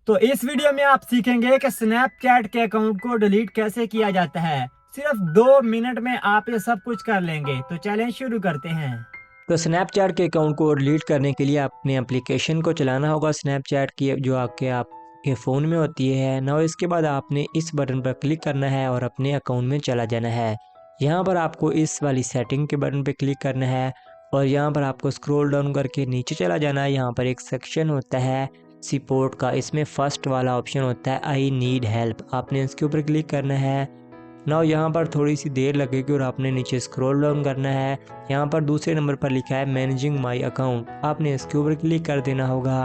तो इस वीडियो में आप सीखेंगे कि स्नैपचैट के अकाउंट को डिलीट कैसे किया जाता है। सिर्फ 2 मिनट में आप ये सब कुछ कर लेंगे। तो चलें शुरू करते हैं। तो स्नैपचैट के अकाउंट को डिलीट करने के लिए अपने एप्लीकेशन को चलाना होगा स्नैपचैट की, जो आपके फ़ोन में होती है ना। इसके बाद आपने इस बटन पर क्लिक करना है और अपने अकाउंट में चला जाना है। यहाँ पर आपको इस वाली सेटिंग के बटन पर क्लिक करना है और यहाँ पर आपको स्क्रॉल डाउन करके नीचे चला जाना है। यहाँ पर एक सेक्शन होता है सपोर्ट का, इसमें फर्स्ट वाला ऑप्शन होता है आई नीड हेल्प, आपने इसके ऊपर क्लिक करना है ना। यहाँ पर थोड़ी सी देर लगेगी और आपने नीचे स्क्रॉल डाउन करना है। यहाँ पर दूसरे नंबर पर लिखा है मैनेजिंग माय अकाउंट, आपने इसके ऊपर क्लिक कर देना होगा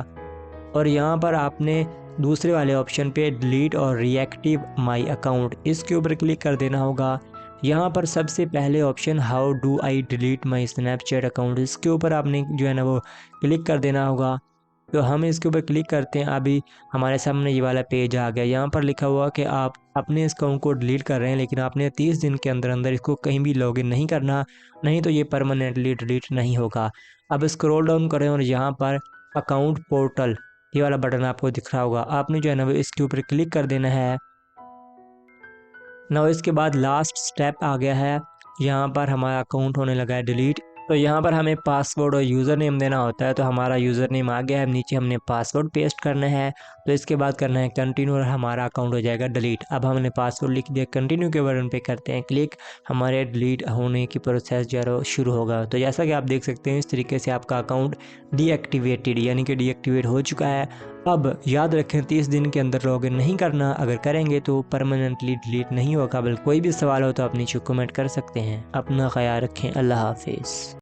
और यहाँ पर आपने दूसरे वाले ऑप्शन पे डिलीट और रीएक्टिव माय अकाउंट, इसके ऊपर क्लिक कर देना होगा। यहाँ पर सबसे पहले option how do I delete my Snapchat account, इसके ऊपर आपने जो है ना वो क्लिक कर देना होगा। तो हम इसके ऊपर क्लिक करते हैं। अभी हमारे सामने ये वाला पेज आ गया। यहाँ पर लिखा हुआ कि आप अपने इस अकाउंट को डिलीट कर रहे हैं, लेकिन आपने 30 दिन के अंदर अंदर इसको कहीं भी लॉगिन नहीं करना, नहीं तो ये परमानेंटली डिलीट नहीं होगा। अब स्क्रॉल डाउन करें और यहाँ पर अकाउंट पोर्टल ये वाला बटन आपको दिख रहा होगा, आपने जो है ना वो इसके ऊपर क्लिक कर देना है ना। इसके बाद लास्ट स्टेप आ गया है, यहाँ पर हमारा अकाउंट होने लगा है डिलीट। तो यहाँ पर हमें पासवर्ड और यूज़र नेम देना होता है। तो हमारा यूज़र नेम आ गया है, नीचे हमने पासवर्ड पेस्ट करना है। तो इसके बाद करना है कंटिन्यू और हमारा अकाउंट हो जाएगा डिलीट। अब हमने पासवर्ड लिख दिया, कंटिन्यू के बटन पे करते हैं क्लिक, हमारे डिलीट होने की प्रोसेस जो है शुरू होगा। तो जैसा कि आप देख सकते हैं इस तरीके से आपका अकाउंट डीएक्टिवेटेड यानी कि डीएक्टिवेट हो चुका है। अब याद रखें 30 दिन के अंदर लॉगिन नहीं करना, अगर करेंगे तो परमानेंटली डिलीट नहीं होगा। बल्कि कोई भी सवाल हो तो आप नीचे कमेंट कर सकते हैं। अपना ख्याल रखें। अल्लाह हाफिज़।